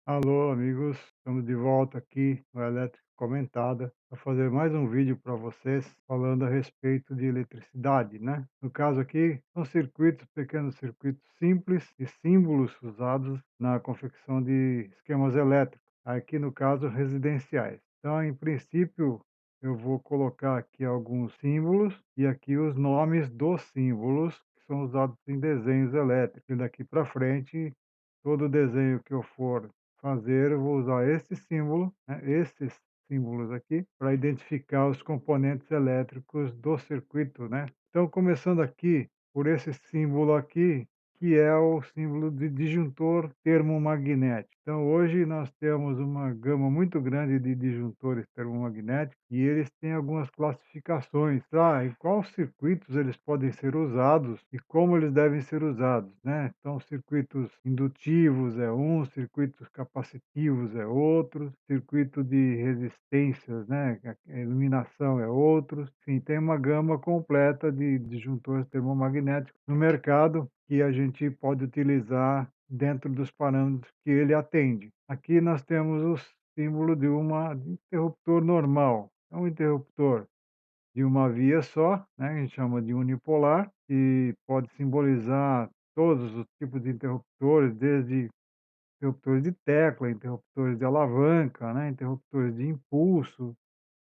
Alô, amigos, estamos de volta aqui no Elétrica Comentada para fazer mais um vídeo para vocês falando a respeito de eletricidade, né? No caso aqui, são circuitos, pequenos circuitos simples e símbolos usados na confecção de esquemas elétricos, aqui no caso residenciais. Então, em princípio, eu vou colocar aqui alguns símbolos e aqui os nomes dos símbolos que são usados em desenhos elétricos. E daqui para frente, todo desenho que eu for fazer, eu vou usar esse símbolo, né, esses símbolos aqui, para identificar os componentes elétricos do circuito, né. Então, começando aqui por esse símbolo aqui, que é o símbolo de disjuntor termomagnético. Então, hoje nós temos uma gama muito grande de disjuntores termomagnéticos e eles têm algumas classificações, em quais circuitos eles podem ser usados e como eles devem ser usados, né? Então, circuitos indutivos é um, circuitos capacitivos é outro, circuito de resistências, né? A iluminação é outro. Enfim, tem uma gama completa de disjuntores termomagnéticos no mercado que a gente pode utilizar dentro dos parâmetros que ele atende. Aqui nós temos o símbolo de de interruptor normal. É um interruptor de uma via só, né, que a gente chama de unipolar, e pode simbolizar todos os tipos de interruptores, desde interruptores de tecla, interruptores de alavanca, né, interruptores de impulso,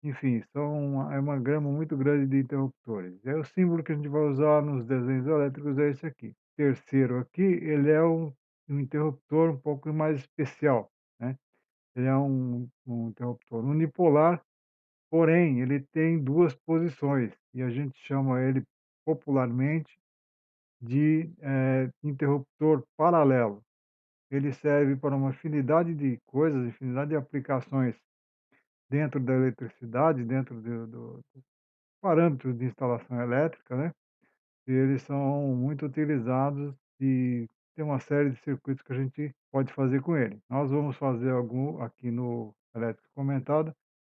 enfim, é uma gama muito grande de interruptores. É o símbolo que a gente vai usar nos desenhos elétricos é esse aqui. Terceiro aqui, ele é um interruptor um pouco mais especial, né? Ele é um interruptor unipolar, porém ele tem 2 posições e a gente chama ele popularmente de, interruptor paralelo. Ele serve para uma infinidade de coisas, infinidade de aplicações dentro da eletricidade, dentro do parâmetros de instalação elétrica, né, e eles são muito utilizados e tem uma série de circuitos que a gente pode fazer com ele. Nós vamos fazer algum aqui no Elétrico Comentado,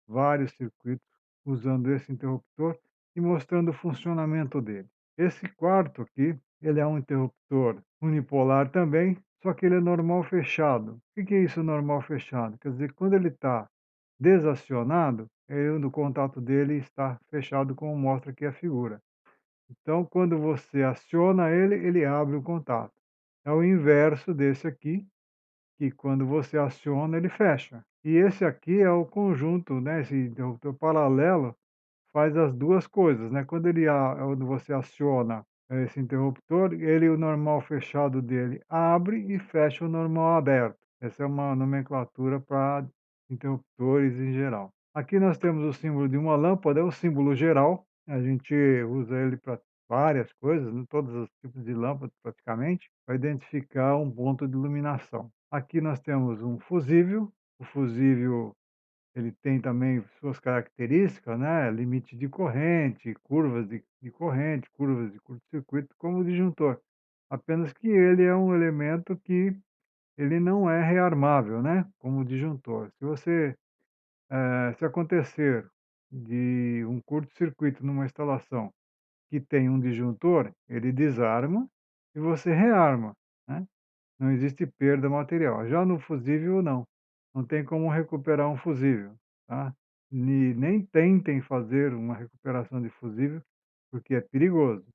vários circuitos usando esse interruptor e mostrando o funcionamento dele. Esse quarto aqui, ele é um interruptor unipolar também, só que ele é normal fechado. O que que é isso normal fechado? Quer dizer, quando ele está desacionado, o contato dele está fechado, como mostra aqui a figura. Então, quando você aciona ele, ele abre o contato. É o inverso desse aqui, que quando você aciona, ele fecha. E esse aqui é o conjunto, né, esse interruptor paralelo faz as 2 coisas, né. Quando você aciona esse interruptor, o normal fechado dele abre e fecha o normal aberto. Essa é uma nomenclatura para interruptores em geral. Aqui nós temos o símbolo de uma lâmpada, é o símbolo geral, a gente usa ele para várias coisas, né, todos os tipos de lâmpadas praticamente, para identificar um ponto de iluminação. Aqui nós temos um fusível, o fusível ele tem também suas características, né, limite de corrente, curvas de corrente, curvas de curto-circuito, como o disjuntor. Apenas que ele é um elemento que ele não é rearmável, né, como o disjuntor. Se acontecer de um curto-circuito numa instalação que tem um disjuntor, ele desarma e você rearma, né? Não existe perda material. Já no fusível não, não tem como recuperar um fusível, tá. Nem tentem fazer uma recuperação de fusível, porque é perigoso,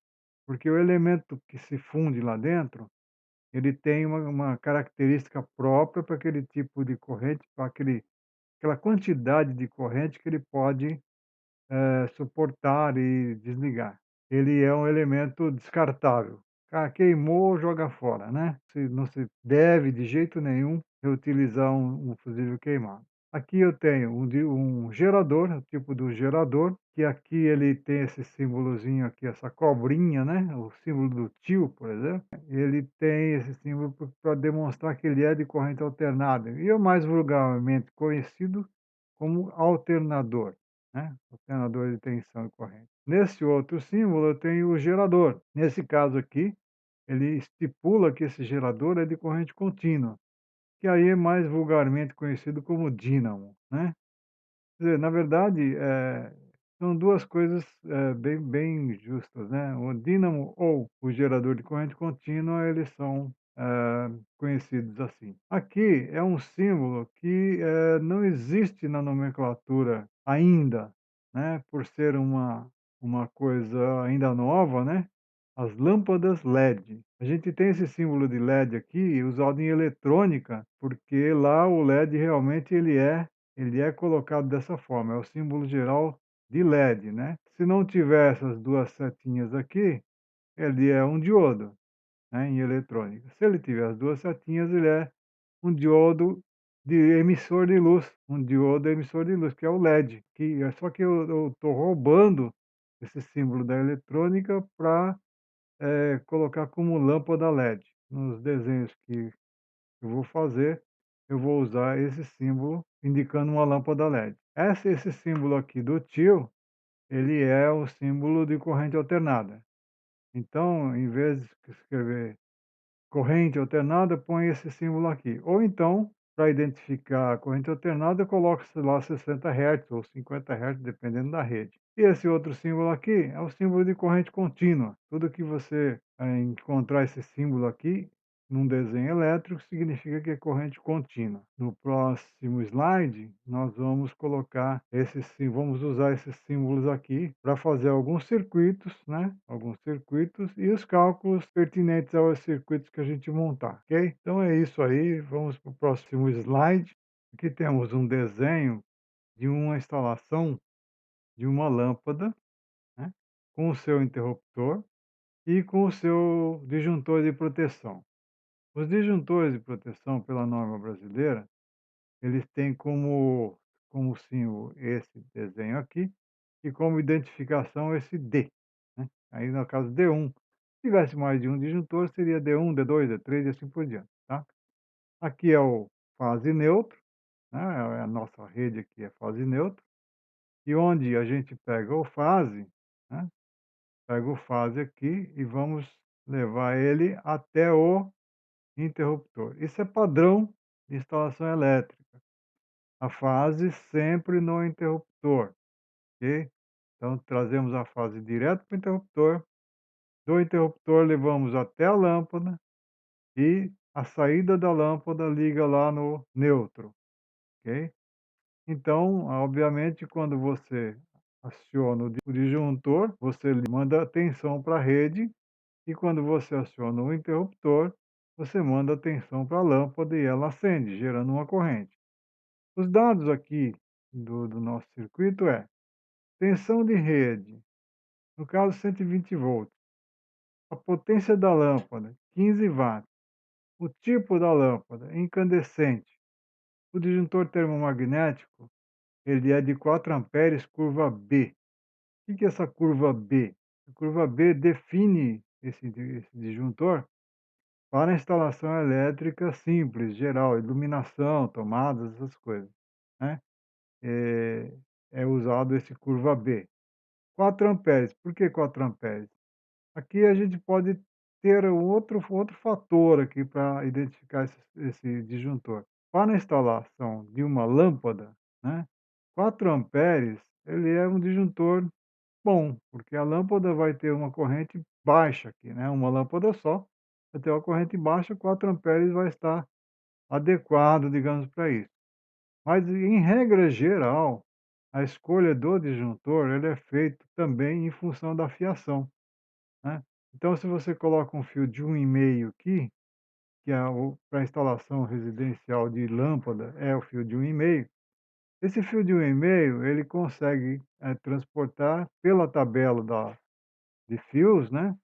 porque o elemento que se funde lá dentro, ele tem uma característica própria para aquele tipo de corrente, para aquela quantidade de corrente que ele pode, suportar e desligar. Ele é um elemento descartável. Ah, queimou, joga fora, né. Não se deve de jeito nenhum reutilizar um fusível queimado. Aqui eu tenho um gerador, o tipo do gerador, que aqui ele tem esse símbolozinho aqui, essa cobrinha, né, o símbolo do tio, por exemplo. Ele tem esse símbolo para demonstrar que ele é de corrente alternada e é mais vulgarmente conhecido como alternador, né, alternador de tensão e corrente. Nesse outro símbolo eu tenho o gerador. Nesse caso aqui, ele estipula que esse gerador é de corrente contínua, que aí é mais vulgarmente conhecido como dínamo, né. Quer dizer, na verdade, são 2 coisas, bem justas, né. O dínamo ou o gerador de corrente contínua, eles são, conhecidos assim. Aqui é um símbolo que, não existe na nomenclatura ainda, né, por ser uma coisa ainda nova, né, as lâmpadas LED. A gente tem esse símbolo de LED aqui usado em eletrônica, porque lá o LED realmente ele é colocado dessa forma, é o símbolo geral de LED, né. Se não tiver essas 2 setinhas aqui, ele é um diodo, né, em eletrônica. Se ele tiver as 2 setinhas, ele é um diodo de emissor de luz, um diodo emissor de luz, que é o LED, que é só que eu estou roubando esse símbolo da eletrônica para colocar como lâmpada LED. Nos desenhos que eu vou fazer, eu vou usar esse símbolo indicando uma lâmpada LED. Esse símbolo aqui do tio, ele é o símbolo de corrente alternada. Então, em vez de escrever corrente alternada, põe esse símbolo aqui. Ou então, para identificar a corrente alternada, coloca-se lá 60 Hz ou 50 Hz, dependendo da rede. E esse outro símbolo aqui é o símbolo de corrente contínua. Tudo que você encontrar esse símbolo aqui num desenho elétrico significa que é corrente contínua. No próximo slide, nós vamos colocar vamos usar esses símbolos aqui para fazer alguns circuitos, né? Alguns circuitos e os cálculos pertinentes aos circuitos que a gente montar, ok? Então é isso aí, vamos para o próximo slide. Aqui temos um desenho de uma instalação de uma lâmpada, né? Com o seu interruptor e com o seu disjuntor de proteção. Os disjuntores de proteção, pela norma brasileira, eles têm como símbolo esse desenho aqui e como identificação esse D, né. Aí no caso D1, se tivesse mais de um disjuntor seria D1, D2, D3 e assim por diante, tá. Aqui é o fase neutro, né, é a nossa rede aqui é fase neutro, e onde a gente pega o fase, né, pega o fase aqui e vamos levar ele até o interruptor. Isso é padrão de instalação elétrica. A fase sempre no interruptor, ok? Então trazemos a fase direto para o interruptor, do interruptor levamos até a lâmpada e a saída da lâmpada liga lá no neutro, ok? Então, obviamente, quando você aciona o disjuntor, você manda atenção para a rede e quando você aciona o interruptor, você manda atenção para a lâmpada e ela acende, gerando uma corrente. Os dados aqui do nosso circuito é tensão de rede, no caso 120 volts, a potência da lâmpada 15 watts, o tipo da lâmpada incandescente, o disjuntor termomagnético ele é de 4 amperes curva B. O que é essa curva B? A curva B define esse disjuntor para instalação elétrica simples, geral, iluminação, tomadas, essas coisas, né. É é usado esse curva B. 4 amperes, por que 4 amperes? Aqui a gente pode ter um outro fator aqui para identificar esse disjuntor. Para a instalação de uma lâmpada, né, 4 amperes, ele é um disjuntor bom, porque a lâmpada vai ter uma corrente baixa aqui, né, uma lâmpada só, vai ter uma corrente baixa, 4 amperes vai estar adequado, digamos, para isso. Mas em regra geral, a escolha do disjuntor, ele é feito também em função da fiação, né. Então se você coloca um fio de 1,5 aqui, que é o para instalação residencial de lâmpada, é o fio de 1,5. Esse fio de 1,5 ele consegue, transportar pela tabela de fios, né,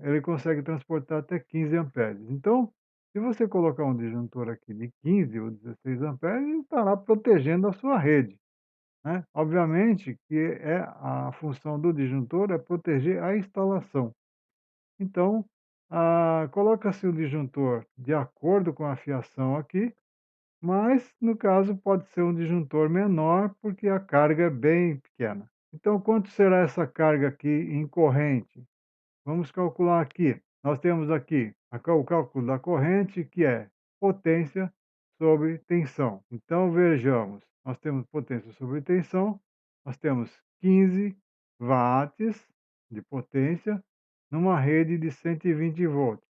ele consegue transportar até 15 amperes. Então, se você colocar um disjuntor aqui de 15 ou 16 amperes, ele estará protegendo a sua rede, né. Obviamente que a função do disjuntor é proteger a instalação. Então, coloca-se o disjuntor de acordo com a fiação aqui, mas no caso pode ser um disjuntor menor, porque a carga é bem pequena. Então, quanto será essa carga aqui em corrente? Vamos calcular aqui. Nós temos aqui o cálculo da corrente, que é potência sobre tensão. Então, vejamos, nós temos potência sobre tensão, nós temos 15 watts de potência numa rede de 120 volts.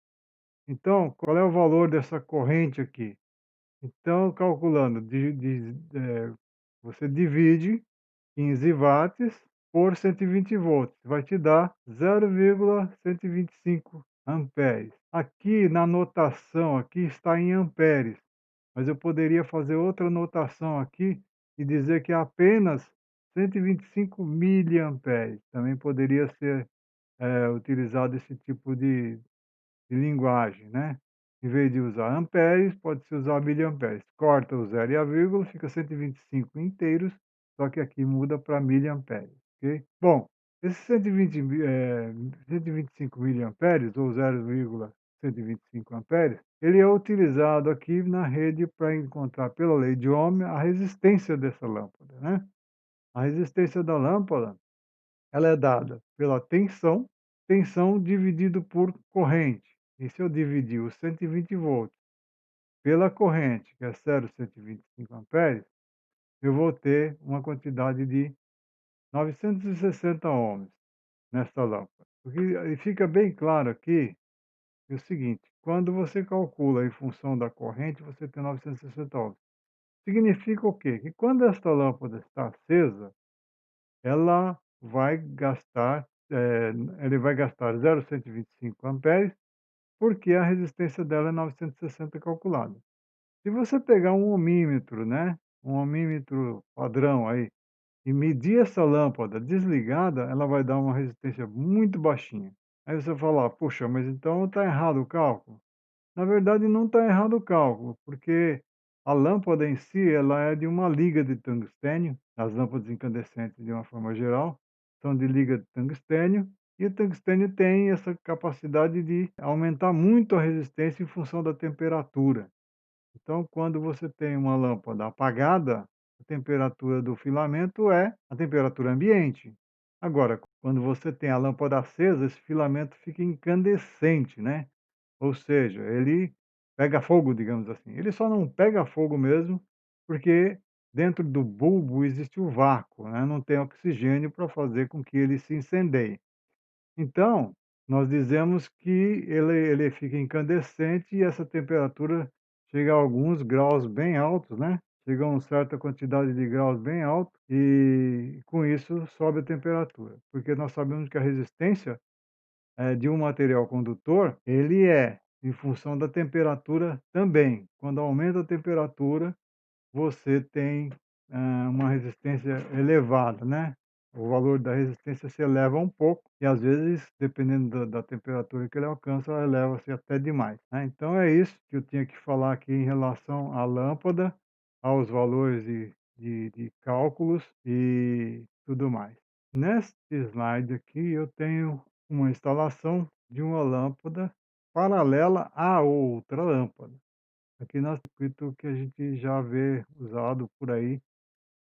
Então, qual é o valor dessa corrente aqui? Então, calculando, você divide 15 watts por 120 volts, vai te dar 0,125 amperes. Aqui na notação aqui está em amperes, mas eu poderia fazer outra notação aqui e dizer que é apenas 125 miliamperes. Também poderia ser utilizado esse tipo de linguagem, né. Em vez de usar amperes, pode-se usar miliamperes. Corta o zero e a vírgula, fica 125 inteiros, só que aqui muda para miliamperes, ok. Bom, esses 125 miliamperes ou 0,125 amperes, ele é utilizado aqui na rede para encontrar, pela lei de Ohm, a resistência dessa lâmpada, né. A resistência da lâmpada, ela é dada pela tensão, tensão dividido por corrente. E se eu dividir os 120 volts pela corrente, que é 0,125 amperes, eu vou ter uma quantidade de 960 ohms nessa lâmpada. E fica bem claro aqui é o seguinte: quando você calcula em função da corrente, você tem 960 ohms. Significa o quê? Que quando esta lâmpada está acesa, ela vai gastar, ele vai gastar 0,125 amperes, porque a resistência dela é 960 calculada. Se você pegar um ohmímetro, né, um ohmímetro padrão aí, e medir essa lâmpada desligada, ela vai dar uma resistência muito baixinha. Aí você fala: "Puxa, mas então está errado o cálculo". Na verdade não está errado o cálculo, porque a lâmpada em si, ela é de uma liga de tungstênio, as lâmpadas incandescentes de uma forma geral, são de liga de tungstênio, e o tungstênio tem essa capacidade de aumentar muito a resistência em função da temperatura. Então, quando você tem uma lâmpada apagada, a temperatura do filamento é a temperatura ambiente. Agora, quando você tem a lâmpada acesa, esse filamento fica incandescente, né? Ou seja, ele pega fogo, digamos assim. Ele só não pega fogo mesmo porque dentro do bulbo existe o vácuo, né? Não tem oxigênio para fazer com que ele se incendeie. Então, nós dizemos que ele fica incandescente e essa temperatura chega a alguns graus bem altos, né, chega a uma certa quantidade de graus bem alto, e com isso sobe a temperatura. Porque nós sabemos que a resistência, de um material condutor, ele é em função da temperatura também. Quando aumenta a temperatura, você tem, uma resistência elevada, né. O valor da resistência se eleva um pouco e, às vezes, dependendo da temperatura que ele alcança, ela eleva-se até demais, né. Então é isso que eu tinha que falar aqui em relação à lâmpada, aos valores de cálculos e tudo mais. Neste slide aqui eu tenho uma instalação de uma lâmpada paralela a outra lâmpada. Aqui no circuito que a gente já vê usado por aí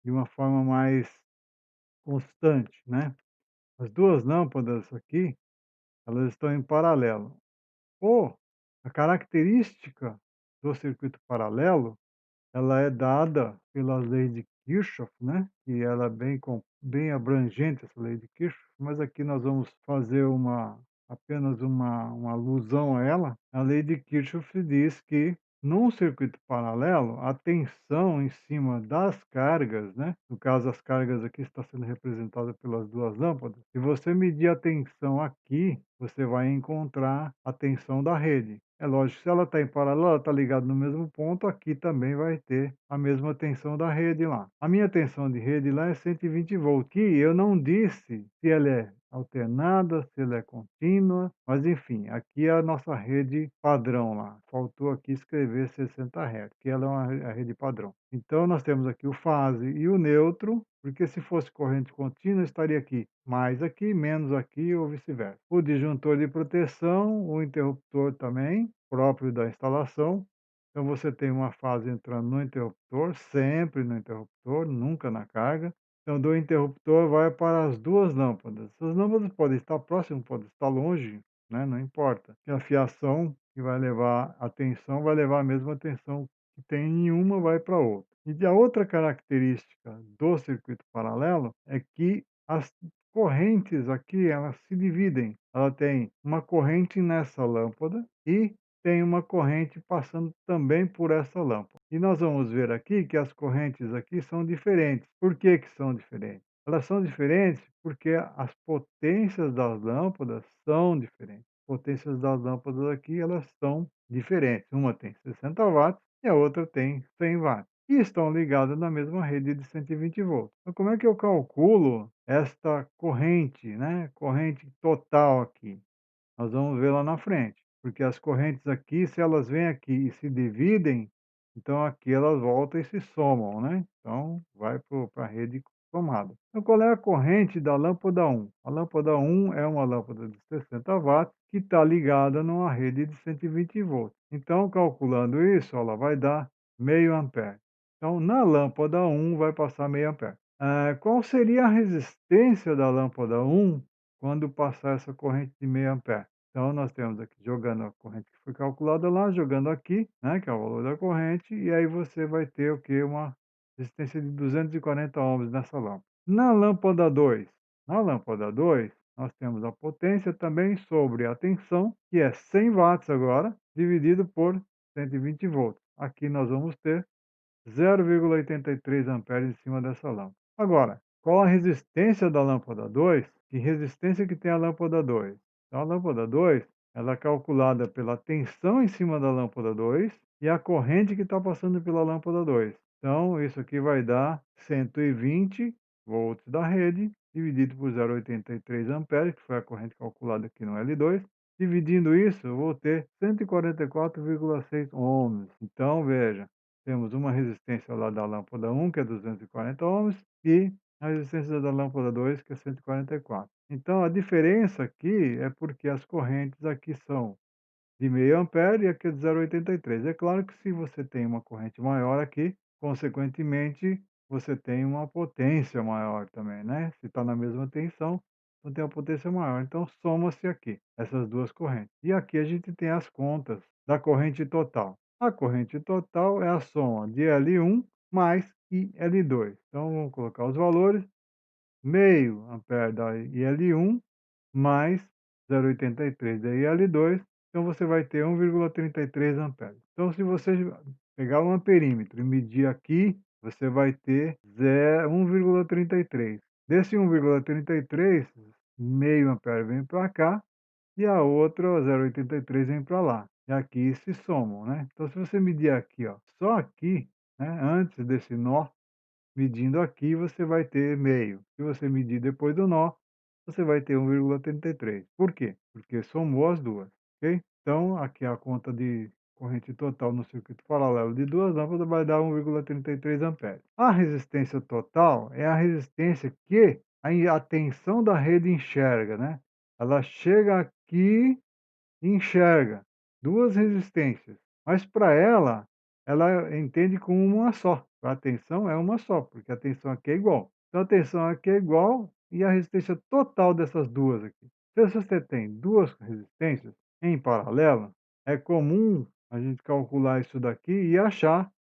de uma forma mais constante, né. As 2 lâmpadas aqui, elas estão em paralelo. A característica do circuito paralelo, ela é dada pelas leis de Kirchhoff, né, que ela é bem abrangente, essa lei de Kirchhoff, mas aqui nós vamos fazer apenas uma alusão a ela. A lei de Kirchhoff diz que, num circuito paralelo, a tensão em cima das cargas, né, no caso as cargas aqui está sendo representada pelas 2 lâmpadas, se você medir a tensão aqui, você vai encontrar a tensão da rede. É lógico, se ela está em paralelo, ela está ligada no mesmo ponto, aqui também vai ter a mesma tensão da rede lá. A minha tensão de rede lá é 120 volts, que eu não disse se ela é alternada, se ela é contínua, mas enfim, aqui é a nossa rede padrão lá. Faltou aqui escrever 60 Hz, que ela é a rede padrão. Então nós temos aqui o fase e o neutro, porque se fosse corrente contínua, estaria aqui, mais aqui, menos aqui ou vice-versa. O disjuntor de proteção, o interruptor também, próprio da instalação. Então você tem uma fase entrando no interruptor, sempre no interruptor, nunca na carga. Então do interruptor vai para as 2 lâmpadas. Essas lâmpadas podem estar próximas, podem estar longe, né, não importa. Que a fiação que vai levar a tensão vai levar a mesma tensão que tem em uma, vai para a outra. E a outra característica do circuito paralelo é que as correntes aqui, elas se dividem. Ela tem uma corrente nessa lâmpada e tem uma corrente passando também por essa lâmpada. E nós vamos ver aqui que as correntes aqui são diferentes. Por que que são diferentes? Elas são diferentes porque as potências das lâmpadas são diferentes. As potências das lâmpadas aqui, elas são diferentes. Uma tem 60 watts e a outra tem 100 watts. E estão ligadas na mesma rede de 120 volts. Então, como é que eu calculo esta corrente, né? Corrente total aqui? Nós vamos ver lá na frente, porque as correntes aqui, se elas vêm aqui e se dividem, então aqui elas voltam e se somam, né? Então vai para a rede somada. Então qual é a corrente da lâmpada um? A lâmpada um é uma lâmpada de 60 watts que está ligada numa rede de 120 volts. Então calculando isso, ela vai dar meio ampere. Então na lâmpada um vai passar meio ampere. Qual seria a resistência da lâmpada um quando passar essa corrente de meio ampere? Então, nós temos aqui, jogando a corrente que foi calculada lá, jogando aqui, né, que é o valor da corrente, e aí você vai ter o que? Uma resistência de 240 ohms nessa lâmpada. Na lâmpada 2, nós temos a potência também sobre a tensão, que é 100 watts agora, dividido por 120 volts. Aqui nós vamos ter 0,83 amperes em cima dessa lâmpada. Agora, qual a resistência da lâmpada 2? Que resistência que tem a lâmpada 2? Então, a lâmpada 2, ela é calculada pela tensão em cima da lâmpada 2 e a corrente que está passando pela lâmpada 2. Então, isso aqui vai dar 120 volts da rede, dividido por 0,83 amperes, que foi a corrente calculada aqui no L2. Dividindo isso, eu vou ter 144,6 ohms. Então, veja, temos uma resistência lá da lâmpada um que é 240 ohms, e a resistência da lâmpada 2 que é 144. Então, a diferença aqui é porque as correntes aqui são de meio ampere e aqui é de 0,83. É claro que se você tem uma corrente maior aqui, consequentemente, você tem uma potência maior também, né? Se está na mesma tensão, então tem uma potência maior. Então, soma-se aqui essas duas correntes. E aqui a gente tem as contas da corrente total. A corrente total é a soma de L1 mais IL2. Então, vamos colocar os valores. Meio ampere da IL1 mais 0,83 da IL2, então você vai ter 1,33 amperes. Então, se você pegar um amperímetro e medir aqui, você vai ter 1,33. Desse 1,33, meio ampere vem para cá e a outra 0,83 vem para lá. E aqui se somam, né? Então, se você medir aqui, ó, só aqui, né, antes desse nó, medindo aqui, você vai ter meio. Se você medir depois do nó, você vai ter 1,33. Por quê? Porque somou as duas, ok? Então, aqui a conta de corrente total no circuito paralelo de duas lâmpadas vai dar 1,33 amperes. A resistência total é a resistência que a tensão da rede enxerga, né? Ela chega aqui enxerga duas resistências, mas para ela entende como uma só. A tensão é uma só, porque a tensão aqui é igual. Então a tensão aqui é igual e a resistência total dessas duas aqui. Se você tem duas resistências em paralelo, é comum a gente calcular isso daqui e achar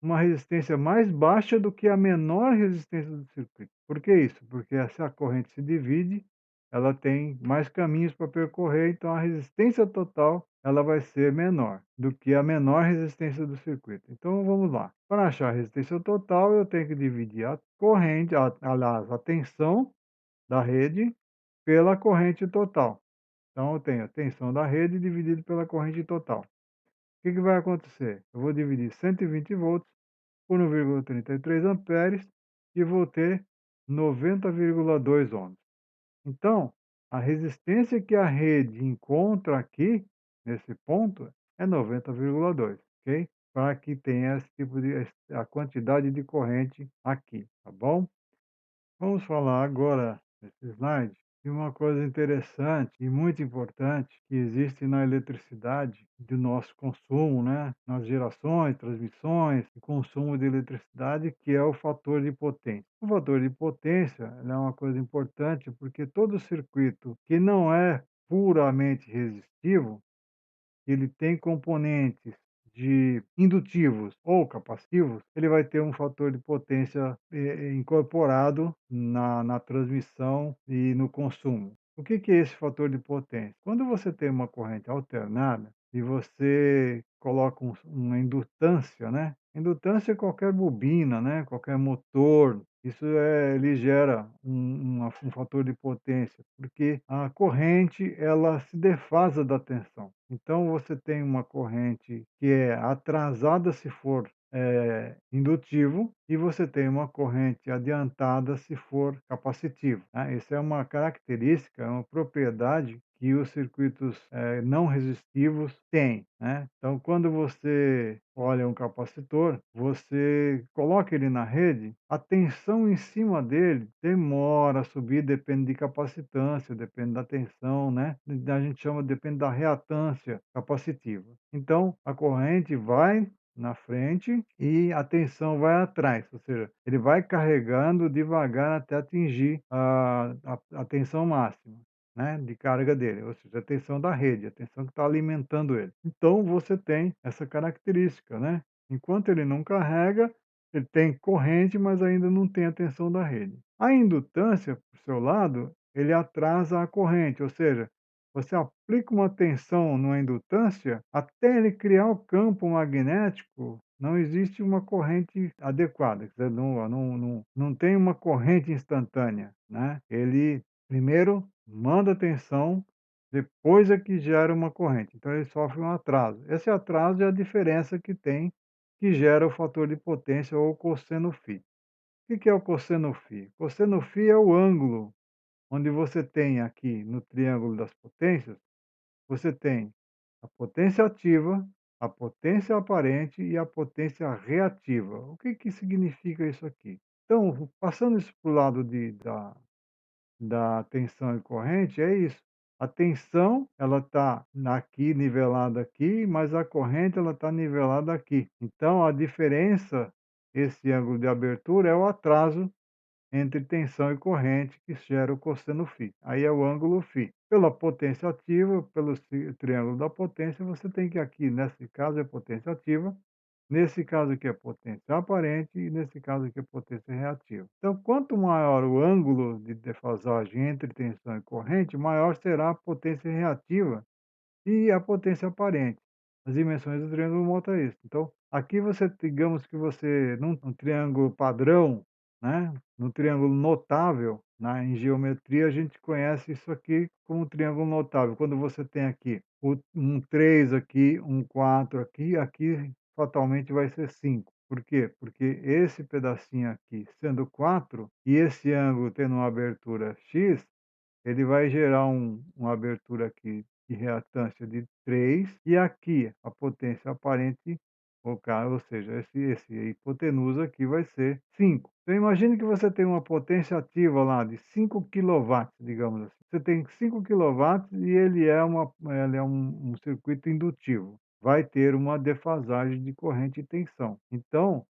uma resistência mais baixa do que a menor resistência do circuito. Por que isso? Porque se a corrente se divide, ela tem mais caminhos para percorrer, então a resistência total ela vai ser menor do que a menor resistência do circuito. Então vamos lá. Para achar a resistência total, eu tenho que dividir a corrente, aliás, a tensão da rede pela corrente total. Então eu tenho a tensão da rede dividido pela corrente total. O que vai acontecer? Eu vou dividir 120 volts por 1,33 amperes e vou ter 90,2 ohms. Então, a resistência que a rede encontra aqui, nesse ponto, é 90,2, ok? Para que tenha esse tipo de, a quantidade de corrente aqui, tá bom? Vamos falar agora, nesse slide, de uma coisa interessante e muito importante que existe na eletricidade, do nosso consumo, né? Nas gerações, transmissões e consumo de eletricidade, que é o fator de potência. O fator de potência ele é uma coisa importante porque todo circuito que não é puramente resistivo, ele tem componentes de indutivos ou capacitivos, ele vai ter um fator de potência incorporado na transmissão e no consumo. O que é esse fator de potência? Quando você tem uma corrente alternada, e você coloca uma indutância, né, indutância é qualquer bobina, né, qualquer motor, isso, ele gera um fator de potência, porque a corrente ela se defasa da tensão. Então você tem uma corrente que é atrasada se for, indutivo, e você tem uma corrente adiantada se for capacitivo, né. Isso é uma característica, é uma propriedade que os circuitos, não resistivos têm, né. Então quando você olha um capacitor, você coloca ele na rede, a tensão em cima dele demora a subir, depende de capacitância, depende da tensão, né, a gente chama depende da reatância capacitiva. Então a corrente vai na frente e a tensão vai atrás, ou seja, ele vai carregando devagar até atingir a tensão máxima, né, de carga dele, ou seja, a tensão da rede, a tensão que está alimentando ele. Então você tem essa característica, né, enquanto ele não carrega, ele tem corrente, mas ainda não tem a tensão da rede. A indutância, por seu lado, ele atrasa a corrente, ou seja, você aplica uma tensão numa indutância, até ele criar o campo magnético, não existe uma corrente adequada, quer dizer, não tem uma corrente instantânea, né. Ele primeiro manda tensão, depois é que gera uma corrente, então ele sofre um atraso. Esse atraso é a diferença que tem, que gera o fator de potência ou cosseno φ. O que é o cosseno φ? Cosseno φ é o ângulo onde você tem aqui no triângulo das potências, você tem a potência ativa, a potência aparente e a potência reativa. O que que significa isso aqui? Então, passando isso para o lado da tensão e corrente, é isso. A tensão, ela está aqui, nivelada aqui, mas a corrente, ela está nivelada aqui. Então, a diferença, esse ângulo de abertura, é o atraso entre tensão e corrente que gera o cosseno φ. Aí é o ângulo φ. Pela potência ativa, pelo triângulo da potência, você tem que aqui, nesse caso, é potência ativa, nesse caso aqui é potência aparente e nesse caso aqui é potência reativa. Então, quanto maior o ângulo de defasagem entre tensão e corrente, maior será a potência reativa e a potência aparente. As dimensões do triângulo mostram isso. Então, aqui você, digamos que você, num triângulo padrão, né, no triângulo notável, em geometria a gente conhece isso aqui como triângulo notável. Quando você tem aqui um 3 aqui, um 4 aqui, aqui fatalmente vai ser 5. Por quê? Porque esse pedacinho aqui sendo 4 e esse ângulo tendo uma abertura x, ele vai gerar uma abertura aqui de reatância de 3 e aqui a potência aparente, ou seja, esse hipotenusa aqui vai ser 5. Então imagine que você tem uma potência ativa lá de 5 quilowatts, digamos assim. Você tem 5 quilowatts e ele é um circuito indutivo. Vai ter uma defasagem de corrente e tensão. Então,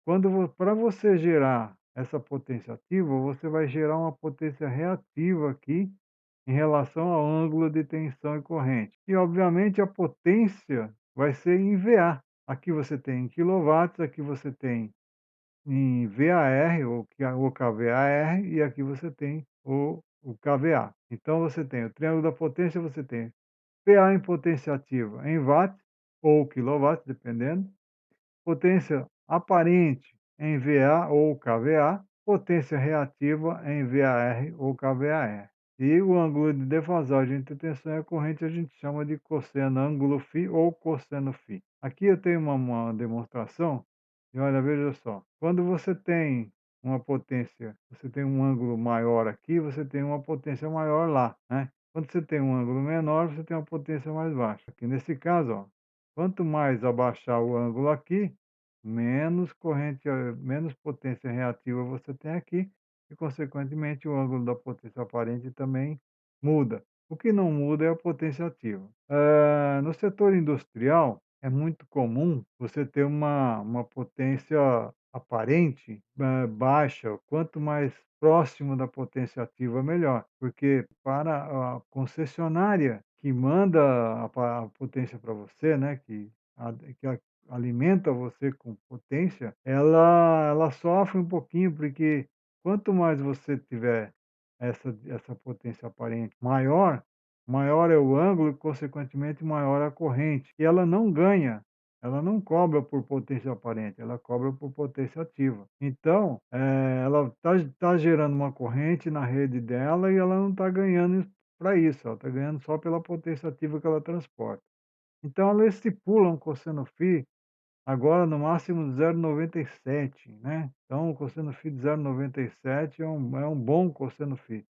para você gerar essa potência ativa, você vai gerar uma potência reativa aqui em relação ao ângulo de tensão e corrente. E, obviamente, a potência vai ser em VA. Aqui você tem em quilowatts, aqui você tem em VAR, ou kVAR, e aqui você tem o kVA. Então, você tem o triângulo da potência, você tem PA em potência ativa em watts ou quilowatts, dependendo. Potência aparente em VA ou kVA, potência reativa em VAR ou kVAR. E o ângulo de defasagem entre tensão e corrente a gente chama de cosseno ângulo φ ou cosseno φ. Aqui eu tenho uma demonstração, e olha, veja só, quando você tem uma potência, você tem um ângulo maior aqui, você tem uma potência maior lá, né? Quando você tem um ângulo menor, você tem uma potência mais baixa. Aqui nesse caso, ó, quanto mais abaixar o ângulo aqui, menos corrente, menos potência reativa você tem aqui e, consequentemente, o ângulo da potência aparente também muda. O que não muda é a potência ativa. No setor industrial, é muito comum você ter uma potência aparente, baixa. Quanto mais próximo da potência ativa, melhor, porque para a concessionária que manda a potência para você, né, que alimenta você com potência, ela sofre um pouquinho, porque quanto mais você tiver essa potência aparente maior, maior é o ângulo e, consequentemente, maior a corrente. E ela não ganha, ela não cobra por potência aparente, ela cobra por potência ativa. Então, ela está gerando uma corrente na rede dela e ela não está ganhando para isso, ela está ganhando só pela potência ativa que ela transporta. Então ela estipula um cosseno φ agora no máximo de 0,97, né, então o cosseno φ de 0,97 é um bom cosseno φ.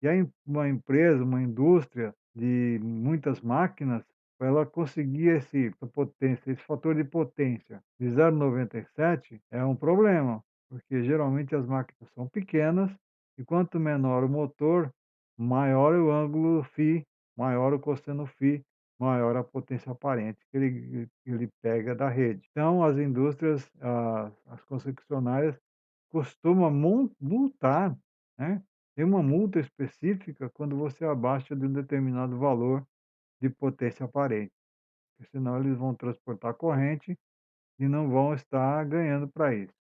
E aí uma empresa, uma indústria de muitas máquinas, para ela conseguir esse fator de potência de 0,97 é um problema, porque geralmente as máquinas são pequenas e quanto menor o motor, maior o ângulo φ, maior o cosseno φ, maior a potência aparente que ele pega da rede. Então as indústrias, as concessionárias costumam multar, né, tem uma multa específica quando você abaixa de um determinado valor de potência aparente, porque senão eles vão transportar corrente e não vão estar ganhando para isso,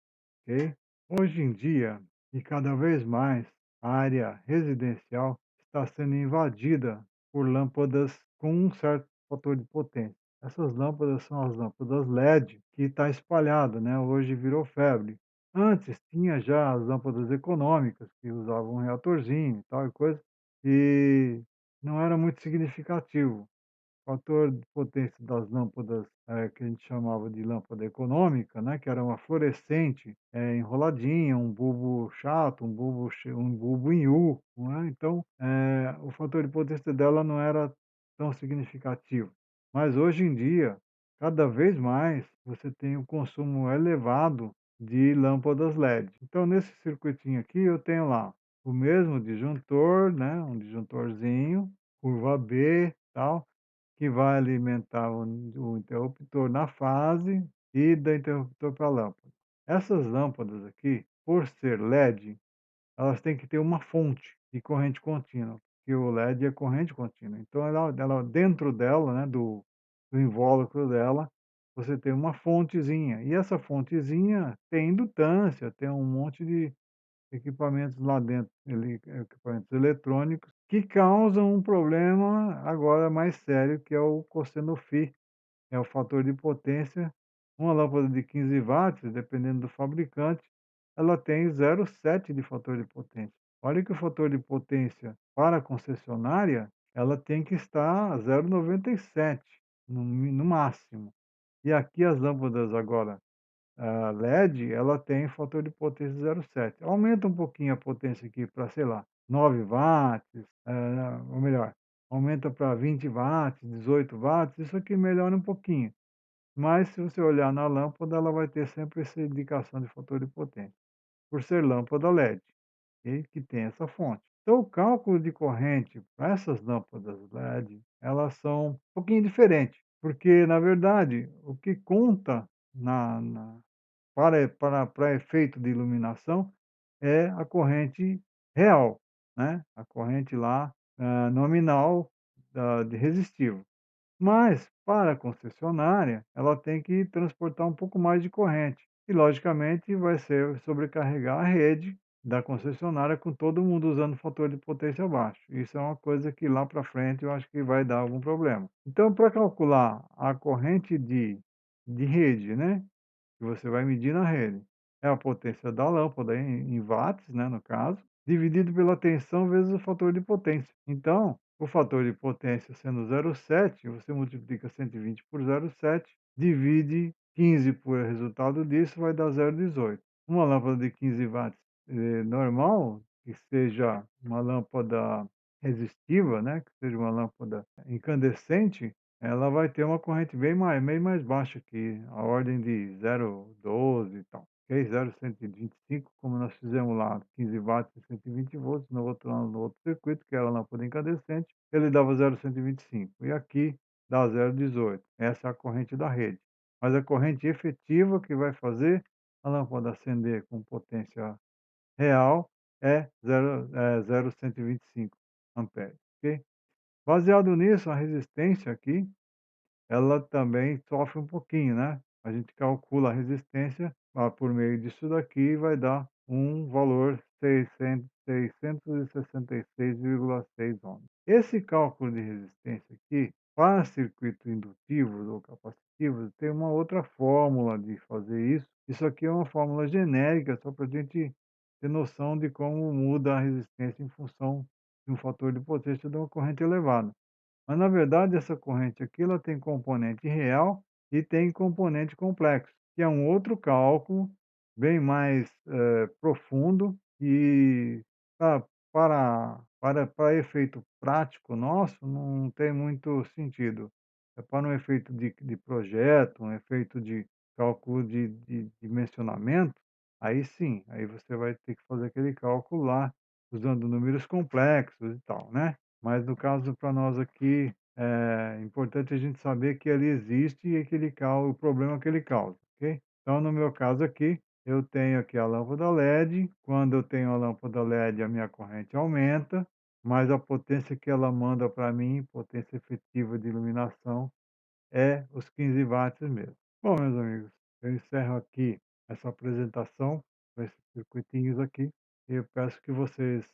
ok? Hoje em dia, e cada vez mais, a área residencial está sendo invadida por lâmpadas com um certo fator de potência. Essas lâmpadas são as lâmpadas LED que está espalhada, né? Hoje virou febre. Antes tinha já as lâmpadas econômicas que usavam um reatorzinho e tal e coisa, e não era muito significativo. O fator de potência das lâmpadas, que a gente chamava de lâmpada econômica, né, que era uma fluorescente, enroladinha, um bulbo chato, um bulbo em U, não é, então, o fator de potência dela não era tão significativo. Mas hoje em dia, cada vez mais, você tem um consumo elevado de lâmpadas LED. Então nesse circuitinho aqui eu tenho lá o mesmo disjuntor, né, um disjuntorzinho, curva B, tal, que vai alimentar o interruptor na fase e da interruptor para a lâmpada. Essas lâmpadas aqui, por ser LED, elas têm que ter uma fonte de corrente contínua, porque o LED é corrente contínua. Então ela dentro dela, né, do invólucro dela, você tem uma fontezinha. E essa fontezinha tem indutância, tem um monte de equipamentos lá dentro, equipamentos eletrônicos, que causam um problema agora mais sério, que é o cosseno φ, é o fator de potência. Uma lâmpada de 15 watts, dependendo do fabricante, ela tem 0,7 de fator de potência. Olha que o fator de potência para a concessionária, ela tem que estar a 0,97 no máximo. E aqui as lâmpadas agora a LED, ela tem fator de potência 0,7. Aumenta um pouquinho a potência aqui para, sei lá, 9 watts, ou melhor, aumenta para 20 watts, 18 watts, isso aqui melhora um pouquinho. Mas se você olhar na lâmpada, ela vai ter sempre essa indicação de fator de potência, por ser lâmpada LED, ok? Que tem essa fonte. Então o cálculo de corrente para essas lâmpadas LED, elas são um pouquinho diferentes, porque na verdade o que conta para efeito de iluminação, é a corrente real, né, a corrente lá, nominal de resistivo. Mas, para a concessionária, ela tem que transportar um pouco mais de corrente e, logicamente, vai ser sobrecarregar a rede da concessionária com todo mundo usando fator de potência baixo. Isso é uma coisa que lá para frente eu acho que vai dar algum problema. Então, para calcular a corrente de rede, né, que você vai medir na rede. É a potência da lâmpada em watts, né, no caso, dividido pela tensão vezes o fator de potência. Então, o fator de potência sendo 0,7, você multiplica 120 por 0,7, divide 15 por resultado disso, vai dar 0,18. Uma lâmpada de 15 watts normal, que seja uma lâmpada resistiva, né, que seja uma lâmpada incandescente, ela vai ter uma corrente bem mais baixa que a ordem de 0,12 e tal, ok? 0,125, como nós fizemos lá, 15 watts e 120 volts, no outro circuito, que era a lâmpada incandescente, ele dava 0,125. E aqui dá 0,18. Essa é a corrente da rede. Mas a corrente efetiva que vai fazer a lâmpada acender com potência real é 0,125 amperes, ok? Baseado nisso, a resistência aqui ela também sofre um pouquinho, né. A gente calcula a resistência, por meio disso daqui, vai dar um valor 666,6 ohms. Esse cálculo de resistência aqui, para circuitos indutivos ou capacitivos, tem uma outra fórmula de fazer isso. Isso aqui é uma fórmula genérica, só para a gente ter noção de como muda a resistência em função de um fator de potência de uma corrente elevada. Mas na verdade essa corrente aqui, ela tem componente real e tem componente complexo, que é um outro cálculo bem mais, profundo e pa para efeito prático nosso, não tem muito sentido. É para um efeito de projeto, um efeito de cálculo de dimensionamento, aí sim, aí você vai ter que fazer aquele cálculo lá, usando números complexos e tal, né. Mas no caso para nós aqui, é importante a gente saber que ele existe e que ele causa o problema que ele causa, ok? Então no meu caso aqui, eu tenho aqui a lâmpada LED, quando eu tenho a lâmpada LED a minha corrente aumenta, mas a potência que ela manda para mim, potência efetiva de iluminação, é os 15 watts mesmo. Bom, meus amigos, eu encerro aqui essa apresentação com esses circuitinhos aqui. E eu peço que vocês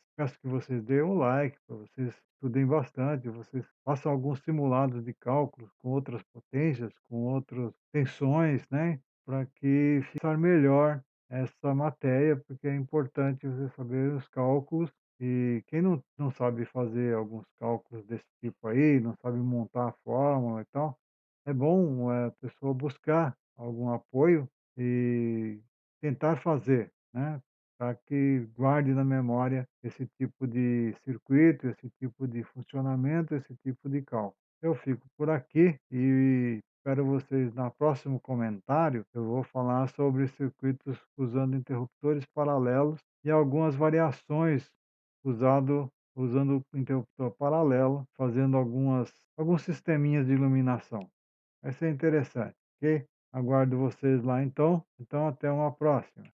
deem um like, para vocês estudem bastante, vocês façam alguns simulados de cálculos com outras potências, com outras tensões, né? Para que fique melhor essa matéria, porque é importante você saber os cálculos. E quem não sabe fazer alguns cálculos desse tipo aí, não sabe montar a fórmula e tal, é bom, a pessoa buscar algum apoio e tentar fazer, né, para que guarde na memória esse tipo de circuito, esse tipo de funcionamento, esse tipo de cálculo. Eu fico por aqui e espero vocês na próximo comentário. Eu vou falar sobre circuitos usando interruptores paralelos e algumas variações usando interruptor paralelo, fazendo alguns sisteminhas de iluminação. Vai ser interessante, ok? Aguardo vocês lá então. Então até uma próxima.